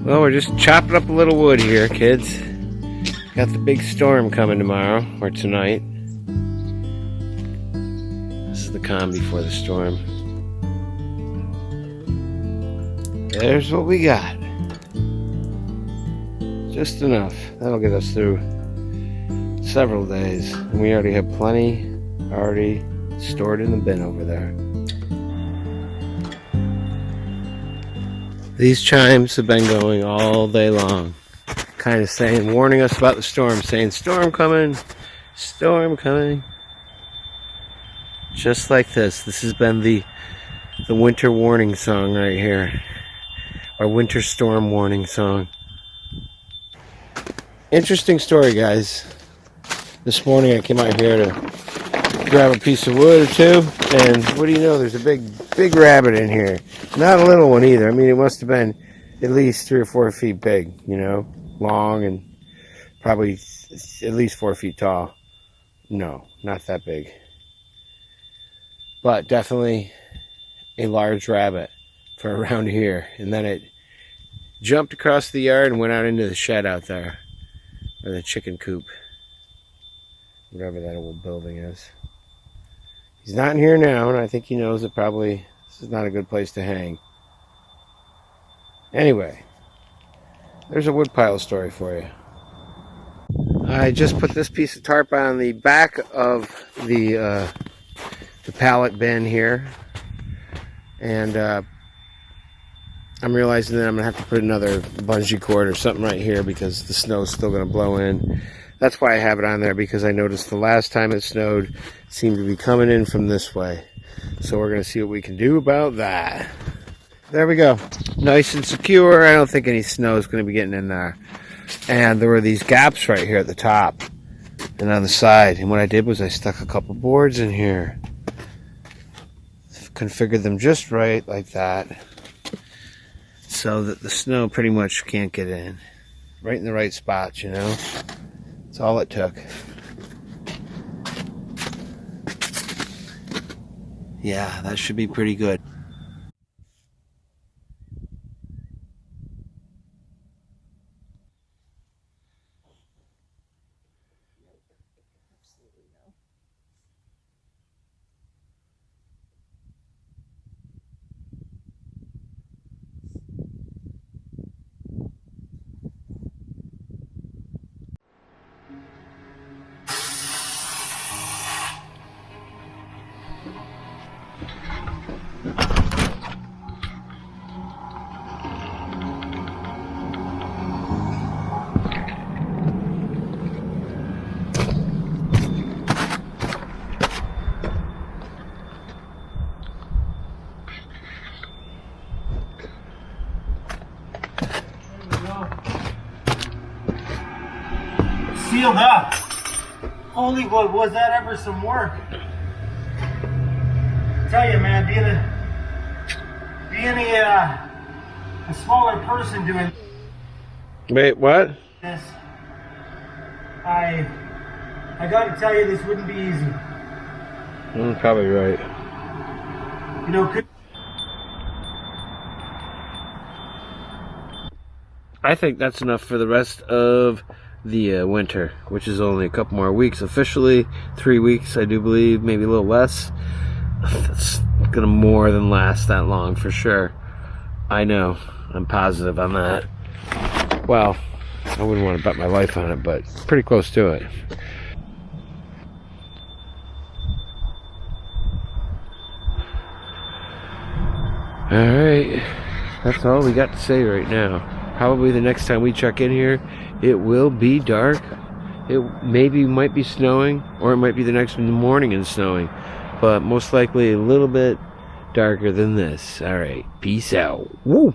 Well, we're just chopping up a little wood here, kids. Got the big storm coming tomorrow, or tonight. This is the calm before the storm. There's what we got. Just enough. That'll get us through several days. And we already have plenty already stored in the bin over there. These chimes have been going all day long, kind of saying, warning us about the storm, saying, storm coming, storm coming. Just like this. This has been the winter warning song right here. Our winter storm warning song. Interesting story, guys. This morning I came out here to grab a piece of wood or two, and what do you know, there's a big rabbit in here. Not a little one either. I mean, it must have been at least 3 or 4 feet big, you know, long, and probably at least 4 feet tall. No, not that big, but definitely a large rabbit for around here. And then it jumped across the yard and went out into the shed out there, or the chicken coop, whatever that old building is. He's not in here now, and I think he knows that probably this is not a good place to hang. Anyway, there's a woodpile story for you. I just put this piece of tarp on the back of the pallet bin here, and I'm realizing that I'm going to have to put another bungee cord or something right here because the snow's still going to blow in. That's why I have it on there, because I noticed the last time it snowed, it seemed to be coming in from this way. So we're going to see what we can do about that. There we go. Nice and secure. I don't think any snow is going to be getting in there. And there were these gaps right here at the top and on the side. And what I did was I stuck a couple boards in here. Configured them just right, like that, so that the snow pretty much can't get in. Right in the right spots, you know. That's all it took. Yeah, that should be pretty good. Sealed up. Holy, was that ever some work? I tell you, man, being a smaller person doing Wait, what? this, I got to tell you, this wouldn't be easy. Probably right. You know, I think that's enough for the rest of the winter, which is only a couple more weeks. Officially 3 weeks, I do believe, maybe a little less. That's gonna more than last that long for sure. I know, I'm positive on that. Well, I wouldn't want to bet my life on it, but pretty close to it. Alright, that's all we got to say right now. Probably the next time we check in here, it will be dark. It maybe might be snowing, or it might be the next morning and snowing, but most likely a little bit darker than this. Alright, peace out. Woo!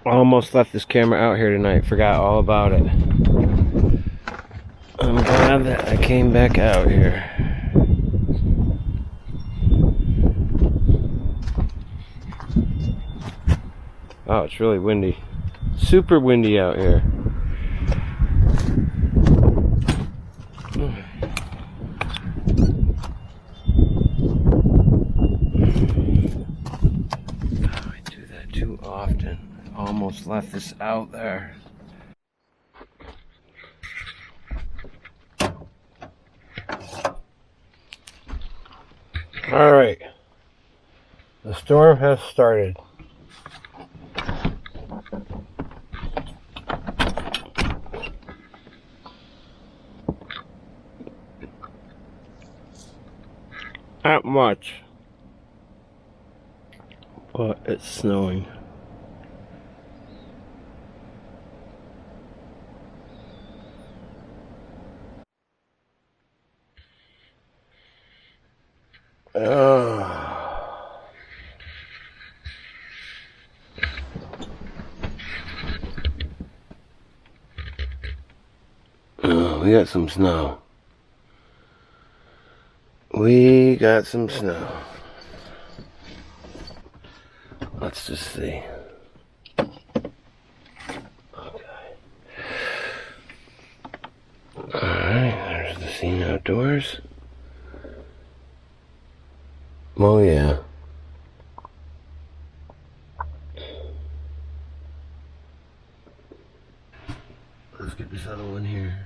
Almost left this camera out here tonight. Forgot all about it. I'm glad that I came back out here. Oh, it's really windy. Super windy out here. I do that too often. Almost left this out there. Alright. The storm has started. Not much, but it's snowing. We got some snow. We got some snow. Let's just see. Okay. Alright, there's the scene outdoors. Oh yeah. Let's get this other one here.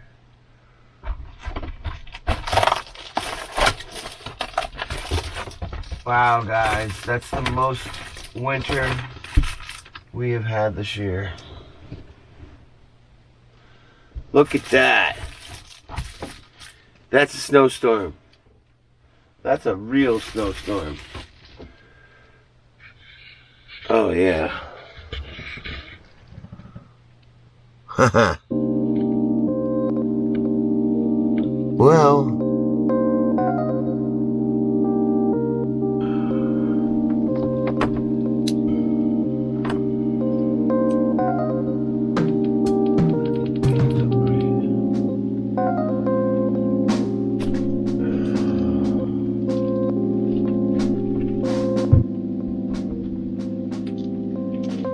Wow, guys, that's the most winter we have had this year. Look at that. That's a snowstorm. That's a real snowstorm. Oh, yeah. Haha. Well.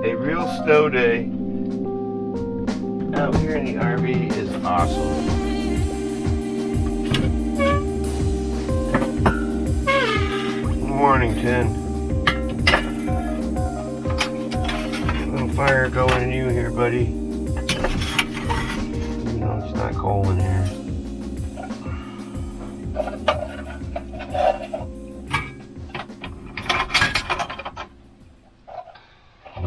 A real snow day out here in the RV is awesome. Good morning, Tin. Little fire going in you here, buddy. You know it's not cold in here.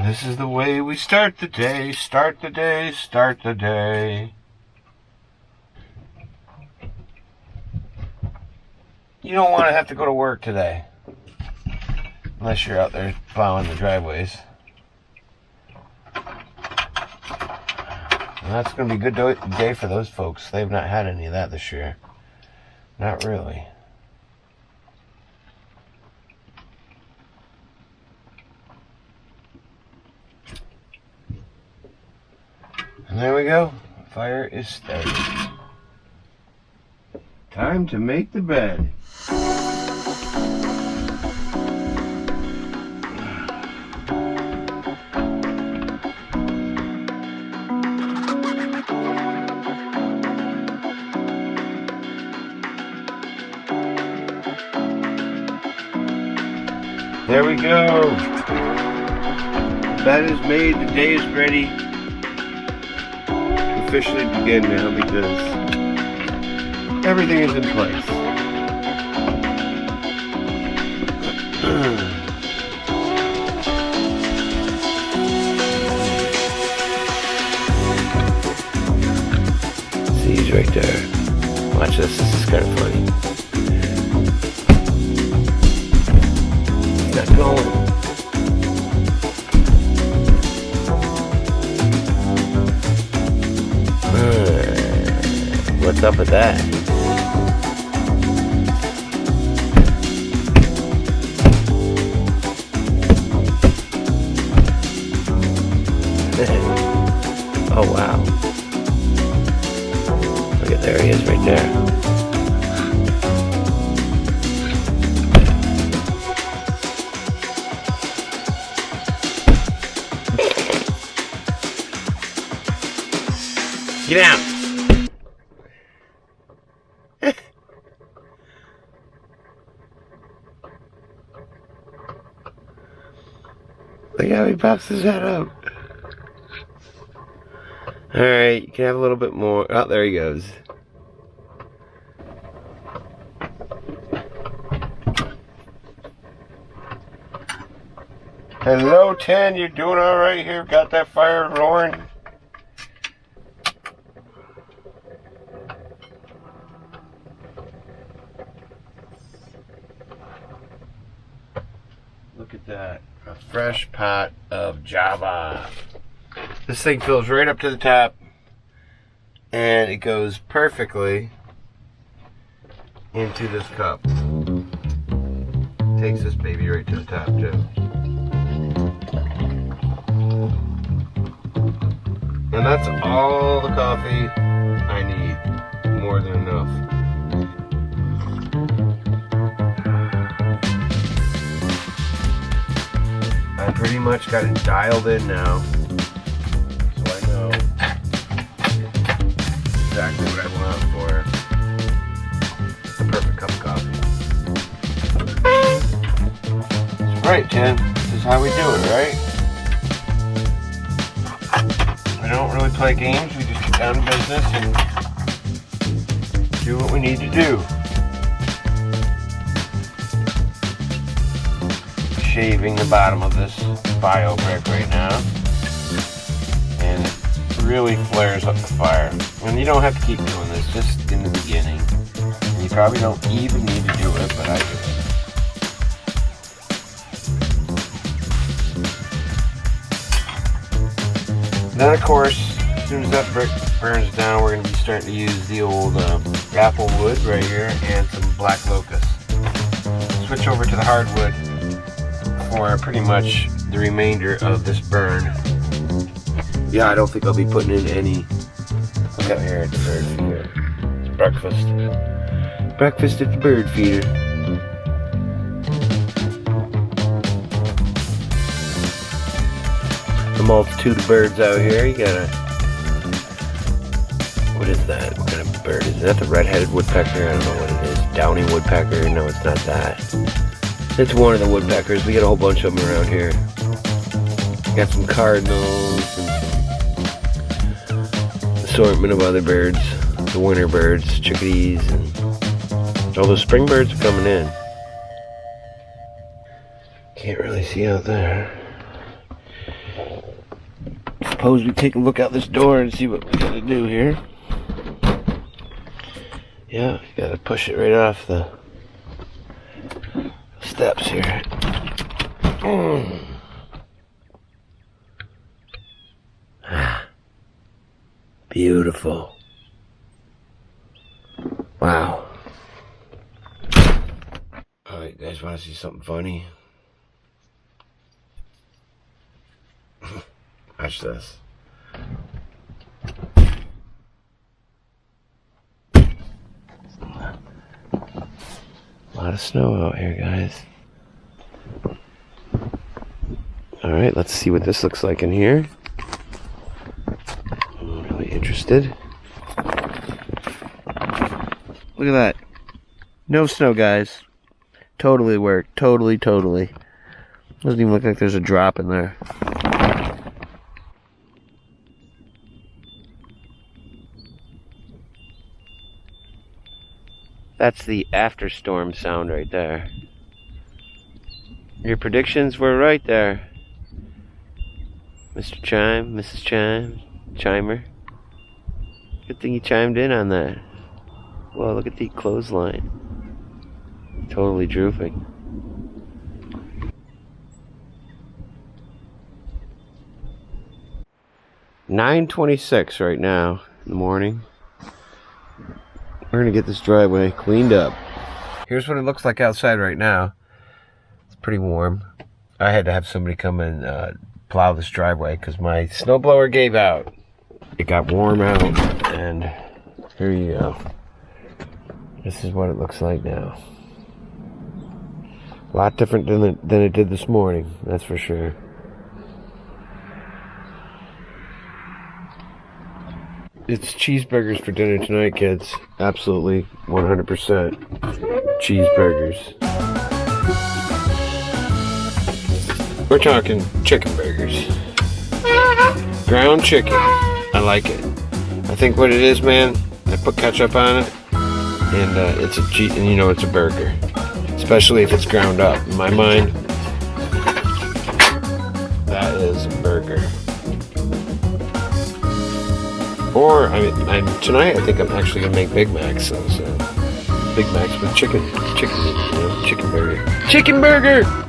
This is the way we start the day, start the day, start the day. You don't want to have to go to work today. Unless you're out there plowing the driveways. And that's going to be a good day for those folks. They've not had any of that this year. Not really. And there we go. Fire is started. Time to make the bed. There we go. The bed is made. The day is ready. Officially begin now because everything is in place. See, he's right there. Watch this. This is kind of funny. He's not going. What's up with that? Oh wow. Look at, there he is right there. Get out! Look how he pops his head up. Alright, you can have a little bit more. Oh, there he goes. Hello, 10. You doing alright here? Got that fire roaring? Look at that. A fresh pot of Java. This thing fills right up to the top. And it goes perfectly into this cup. Takes this baby right to the top, too. And that's all the coffee I need. More than enough. I pretty much got it dialed in now. So I know exactly what I want for the perfect cup of coffee. That's right, Jen. This is how we do it, right? We don't really play games. We just get down to business and do what we need to do. Shaving the bottom of this bio brick right now, and it really flares up the fire. And you don't have to keep doing this, just in the beginning. And you probably don't even need to do it, but I do it. Then of course, as soon as that brick burns down, we're going to be starting to use the old apple wood right here and some black locust. Switch over to the hardwood for pretty much the remainder of this burn. Yeah, I don't think I'll be putting in any. Look out here at the bird feeder. It's breakfast. Breakfast at the bird feeder. The multitude of birds out here. You got a. What is that? What kind of bird is that? The red-headed woodpecker? I don't know what it is. Downy woodpecker? No, it's not that. It's one of the woodpeckers. We get a whole bunch of them around here. Got some cardinals and some assortment of other birds. The winter birds, chickadees, and all those spring birds are coming in. Can't really see out there. Suppose we take a look out this door and see what we gotta do here. Yeah, you gotta push it right off the steps here. Beautiful. Wow. Alright, guys, want to see something funny? Watch this. A lot of snow out here, guys. Alright, let's see what this looks like in here. I'm really interested. Look at that. No snow, guys. Totally worked. Totally. Doesn't even look like there's a drop in there. That's the after storm sound right there. Your predictions were right there, Mr. Chime, Mrs. Chime, Chimer. Good thing you chimed in on that. Well, look at the clothesline. Totally drooping. $9:26 right now in the morning. We're gonna get this driveway cleaned up. Here's what it looks like outside right now. It's pretty warm. I had to have somebody come and plow this driveway because my snowblower gave out. It got warm out, and here you go. This is what it looks like now. A lot different than it did this morning, that's for sure. It's cheeseburgers for dinner tonight, kids. Absolutely, 100% cheeseburgers. We're talking chicken burgers. Ground chicken. I like it. I think what it is, man, I put ketchup on it, and it's a cheat, and you know it's a burger. Especially if it's ground up. In my mind, that is a burger. Or tonight I think I'm actually gonna make Big Macs. So Big Macs with chicken meat, chicken burger. Chicken burger.